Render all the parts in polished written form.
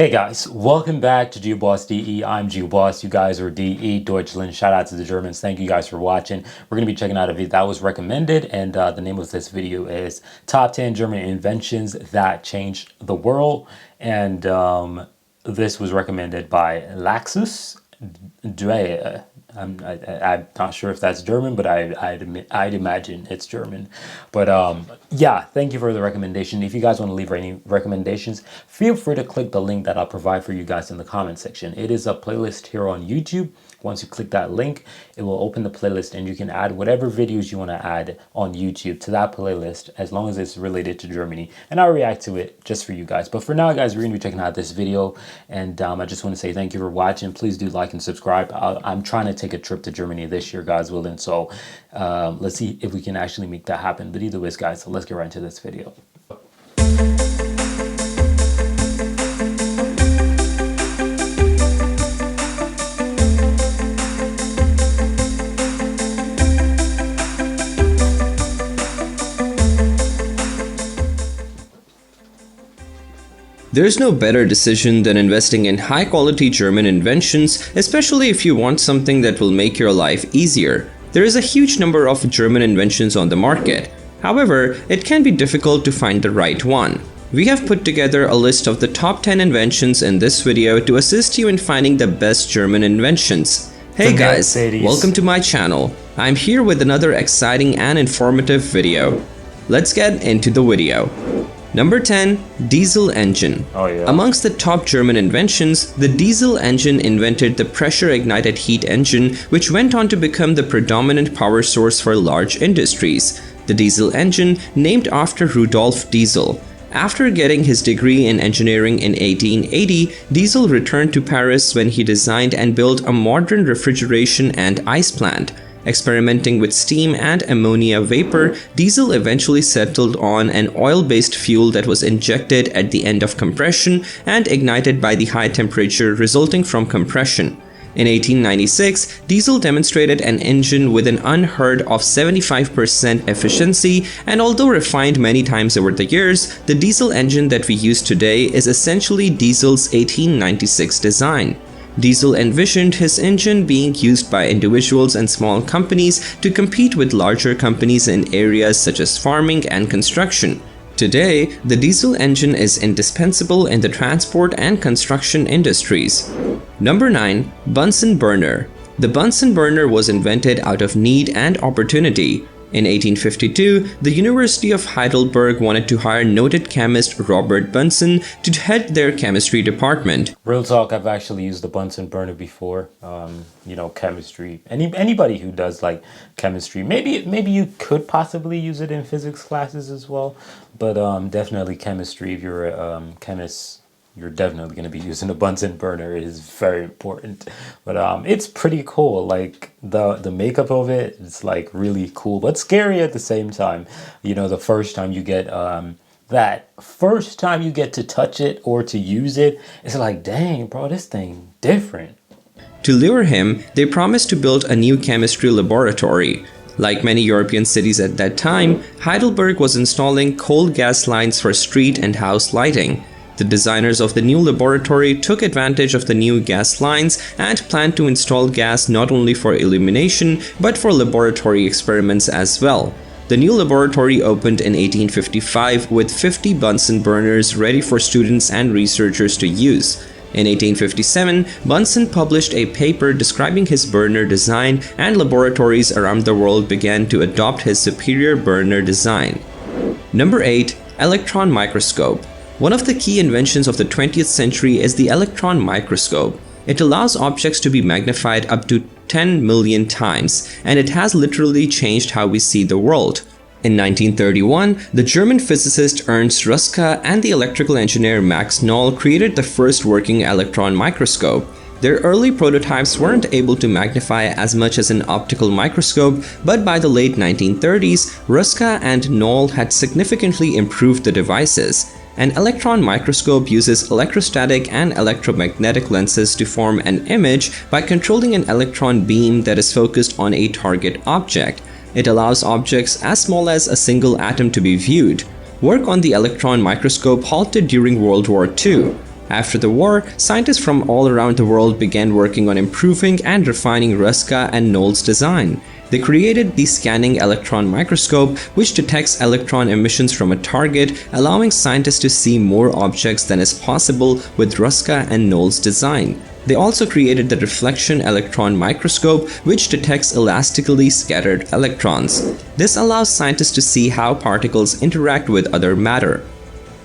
Hey guys, welcome back to GeoBoss DE. I'm GeoBoss. You guys are DE Deutschland. Shout out to the Germans. Thank you guys for watching. We're going to be checking out a video that was recommended, and the name of this video is Top 10 German Inventions That Changed the World. And this was recommended by Laxus Dre. I'm not sure if that's German, but I'd imagine it's German. But yeah, thank you for the recommendation. If you guys want to leave any recommendations, feel free to click the link that I'll provide for you guys in the comment section. It is a playlist here on YouTube. Once you click that link, it will open the playlist and you can add whatever videos you want to add on YouTube to that playlist, as long as it's related to Germany. And I'll react to it just for you guys. But for now, guys, we're going to be checking out this video. And I just want to say thank you for watching. Please do like and subscribe. I'm trying to take a trip to Germany this year, guys, willing. So let's see if we can actually make that happen. But either way, guys, so let's get right into this video. There's no better decision than investing in high-quality German inventions, especially if you want something that will make your life easier. There is a huge number of German inventions on the market. However, it can be difficult to find the right one. We have put together a list of the top 10 inventions in this video to assist you in finding the best German inventions. Hey guys, welcome to my channel. I'm here with another exciting and informative video. Let's get into the video. Number 10. Diesel engine. Oh, yeah. Amongst the top German inventions, the diesel engine invented the pressure-ignited heat engine, which went on to become the predominant power source for large industries. The diesel engine, named after Rudolf Diesel. After getting his degree in engineering in 1880, Diesel returned to Paris when he designed and built a modern refrigeration and ice plant. Experimenting with steam and ammonia vapor, Diesel eventually settled on an oil-based fuel that was injected at the end of compression and ignited by the high temperature resulting from compression. In 1896, Diesel demonstrated an engine with an unheard of 75% efficiency, and although refined many times over the years, the diesel engine that we use today is essentially Diesel's 1896 design. Diesel envisioned his engine being used by individuals and small companies to compete with larger companies in areas such as farming and construction. Today, the diesel engine is indispensable in the transport and construction industries. Number 9. Bunsen burner. The Bunsen burner was invented out of need and opportunity. In 1852, the University of Heidelberg wanted to hire noted chemist Robert Bunsen to head their chemistry department. Real talk, I've actually used the Bunsen burner before. You know, chemistry. Anybody who does like chemistry, maybe you could possibly use it in physics classes as well. But definitely chemistry. If you're a chemist, you're definitely going to be using a Bunsen burner. It is very important. But it's pretty cool. Like the makeup of it, it's like really cool, but scary at the same time. You know, the first time you get to touch it or to use it, it's like, dang, bro, this thing different. To lure him, they promised to build a new chemistry laboratory. Like many European cities at that time, Heidelberg was installing coal gas lines for street and house lighting. The designers of the new laboratory took advantage of the new gas lines and planned to install gas not only for illumination but for laboratory experiments as well. The new laboratory opened in 1855 with 50 Bunsen burners ready for students and researchers to use. In 1857, Bunsen published a paper describing his burner design, and laboratories around the world began to adopt his superior burner design. Number 8. Electron microscope. One of the key inventions of the 20th century is the electron microscope. It allows objects to be magnified up to 10 million times, and it has literally changed how we see the world. In 1931, the German physicist Ernst Röska and the electrical engineer Max Noll created the first working electron microscope. Their early prototypes weren't able to magnify as much as an optical microscope, but by the late 1930s, Röska and Noll had significantly improved the devices. An electron microscope uses electrostatic and electromagnetic lenses to form an image by controlling an electron beam that is focused on a target object. It allows objects as small as a single atom to be viewed. Work on the electron microscope halted during World War II. After the war, scientists from all around the world began working on improving and refining Ruska and Knowles' design. They created the scanning electron microscope, which detects electron emissions from a target, allowing scientists to see more objects than is possible with Ruska and Knowles' design. They also created the reflection electron microscope, which detects elastically scattered electrons. This allows scientists to see how particles interact with other matter.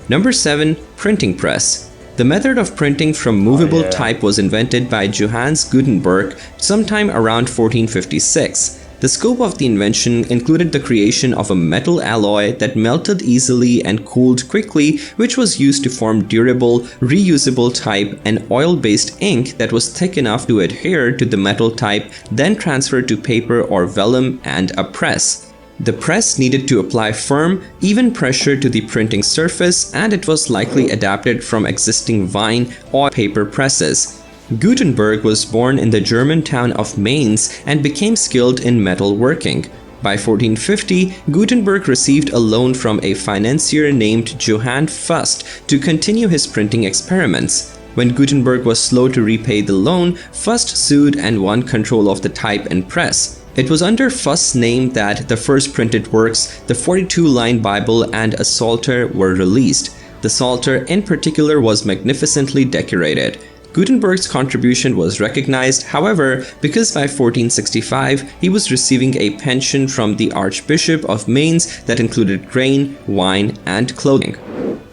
Number 7. Printing press. The method of printing from movable type was invented by Johannes Gutenberg sometime around 1456. The scope of the invention included the creation of a metal alloy that melted easily and cooled quickly, which was used to form durable, reusable type and oil-based ink that was thick enough to adhere to the metal type, then transferred to paper or vellum and a press. The press needed to apply firm, even pressure to the printing surface, and it was likely adapted from existing vine or paper presses. Gutenberg was born in the German town of Mainz and became skilled in metal working. By 1450, Gutenberg received a loan from a financier named Johann Fust to continue his printing experiments. When Gutenberg was slow to repay the loan, Fust sued and won control of the type and press. It was under Fust's name that the first printed works, the 42-line Bible and a Psalter, were released. The Psalter in particular was magnificently decorated. Gutenberg's contribution was recognized, however, because by 1465 he was receiving a pension from the Archbishop of Mainz that included grain, wine, and clothing.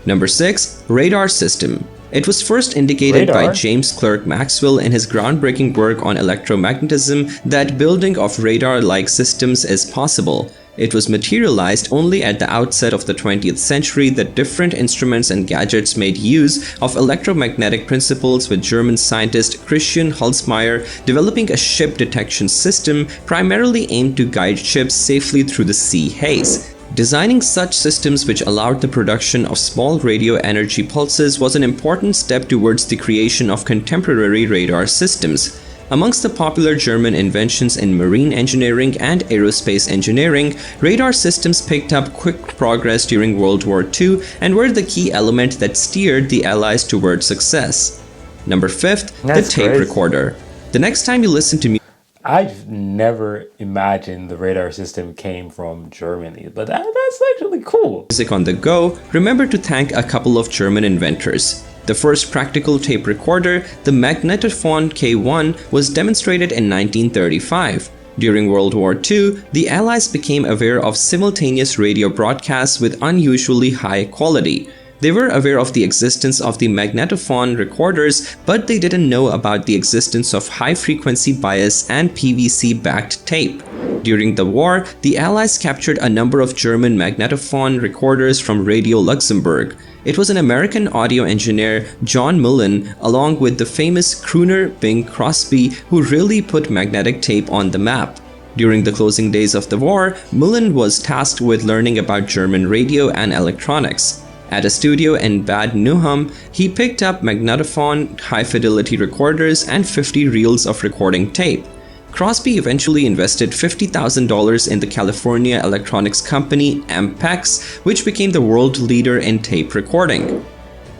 Number 6. Radar system. It was first indicated by James Clerk Maxwell in his groundbreaking work on electromagnetism that building of radar-like systems is possible. It was materialized only at the outset of the 20th century that different instruments and gadgets made use of electromagnetic principles, with German scientist Christian Holzmeier developing a ship detection system primarily aimed to guide ships safely through the sea haze. Designing such systems which allowed the production of small radio energy pulses was an important step towards the creation of contemporary radar systems. Amongst the popular German inventions in marine engineering and aerospace engineering, radar systems picked up quick progress during World War II and were the key element that steered the Allies towards success. Number 5, the tape recorder. The next time you listen to music, I've never imagined the radar system came from Germany, but that's actually cool. Music on the go, remember to thank a couple of German inventors. The first practical tape recorder, the Magnetophon K1, was demonstrated in 1935. During World War II, the Allies became aware of simultaneous radio broadcasts with unusually high quality. They were aware of the existence of the magnetophone recorders, but they didn't know about the existence of high-frequency bias and PVC-backed tape. During the war, the Allies captured a number of German magnetophone recorders from Radio Luxembourg. It was an American audio engineer, John Mullen, along with the famous crooner Bing Crosby, who really put magnetic tape on the map. During the closing days of the war, Mullen was tasked with learning about German radio and electronics. At a studio in Bad Nauheim, he picked up magnetophone, high-fidelity recorders, and 50 reels of recording tape. Crosby eventually invested $50,000 in the California electronics company Ampex, which became the world leader in tape recording.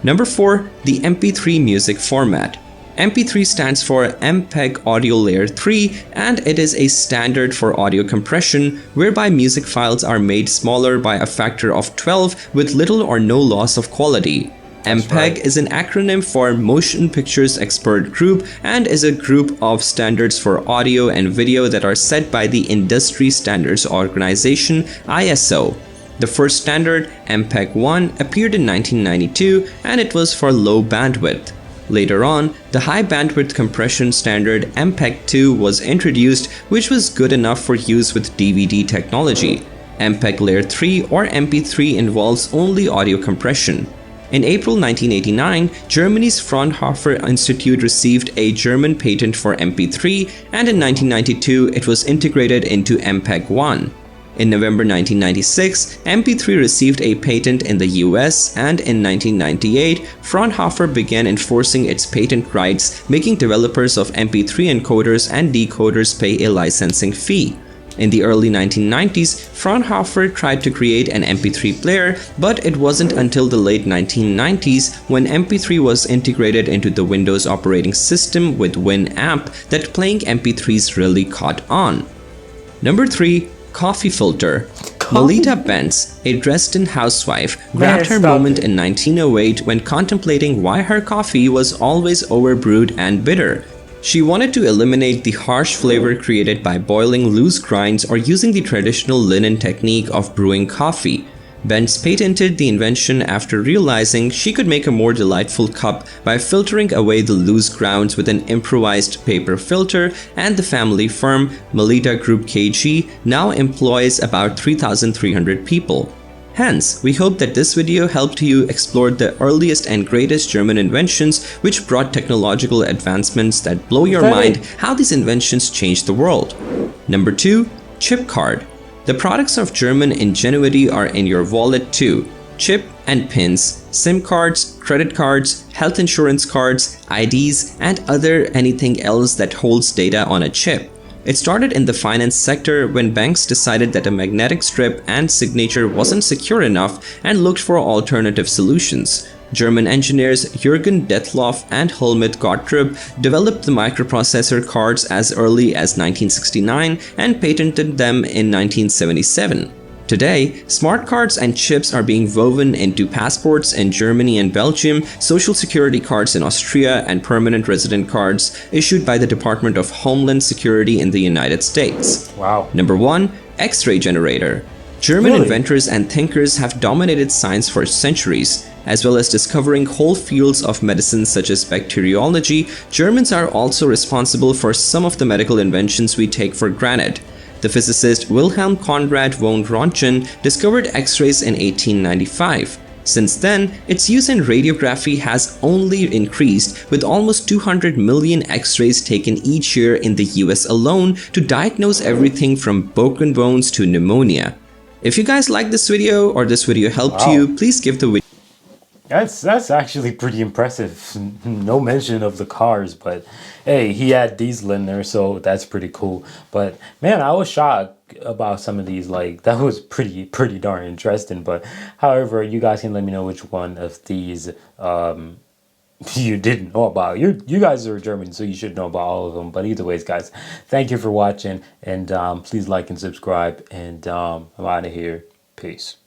Number 4. The MP3 music format. MP3 stands for MPEG Audio Layer 3, and it is a standard for audio compression, whereby music files are made smaller by a factor of 12 with little or no loss of quality. MPEG is an acronym for Motion Pictures Expert Group and is a group of standards for audio and video that are set by the Industry Standards Organization (ISO). The first standard, MPEG-1, appeared in 1992, and it was for low bandwidth. Later on, the high bandwidth compression standard MPEG-2 was introduced, which was good enough for use with DVD technology. MPEG Layer 3 or MP3 involves only audio compression. In April 1989, Germany's Fraunhofer Institute received a German patent for MP3, and in 1992 it was integrated into MPEG-1. In November 1996, MP3 received a patent in the US, and in 1998, Fraunhofer began enforcing its patent rights, making developers of MP3 encoders and decoders pay a licensing fee. In the early 1990s, Fraunhofer tried to create an MP3 player, but it wasn't until the late 1990s when MP3 was integrated into the Windows operating system with Winamp that playing MP3s really caught on. Number 3. Coffee filter. Melita Benz, a Dresden housewife, grabbed her moment in 1908 when contemplating why her coffee was always overbrewed and bitter. She wanted to eliminate the harsh flavor created by boiling loose grinds or using the traditional linen technique of brewing coffee. Benz patented the invention after realizing she could make a more delightful cup by filtering away the loose grounds with an improvised paper filter, and the family firm, Melita Group KG, now employs about 3,300 people. Hence, we hope that this video helped you explore the earliest and greatest German inventions which brought technological advancements that blow your mind how these inventions changed the world. Number 2. Chip card. The products of German ingenuity are in your wallet too. Chip and pins, SIM cards, credit cards, health insurance cards, IDs, and other anything else that holds data on a chip. It started in the finance sector when banks decided that a magnetic strip and signature wasn't secure enough and looked for alternative solutions. German engineers Jürgen Detloff and Helmut Gottrup developed the microprocessor cards as early as 1969 and patented them in 1977. Today, smart cards and chips are being woven into passports in Germany and Belgium, social security cards in Austria, and permanent resident cards issued by the Department of Homeland Security in the United States. Wow. Number 1. X-ray generator. German inventors and thinkers have dominated science for centuries. As well as discovering whole fields of medicine such as bacteriology, Germans are also responsible for some of the medical inventions we take for granted. The physicist Wilhelm Conrad von Röntgen discovered X-rays in 1895. Since then, its use in radiography has only increased, with almost 200 million X-rays taken each year in the US alone to diagnose everything from broken bones to pneumonia. If you guys like this video or this video helped you, please give the video. That's actually pretty impressive. No mention of the cars, but hey, he had diesel in there, so that's pretty cool. But man, I was shocked about some of these. Like, that was pretty darn interesting. But however, you guys can let me know which one of these you didn't know about. You guys are German, so you should know about all of them. But either ways, guys, thank you for watching, and please like and subscribe, and I'm out of here. Peace.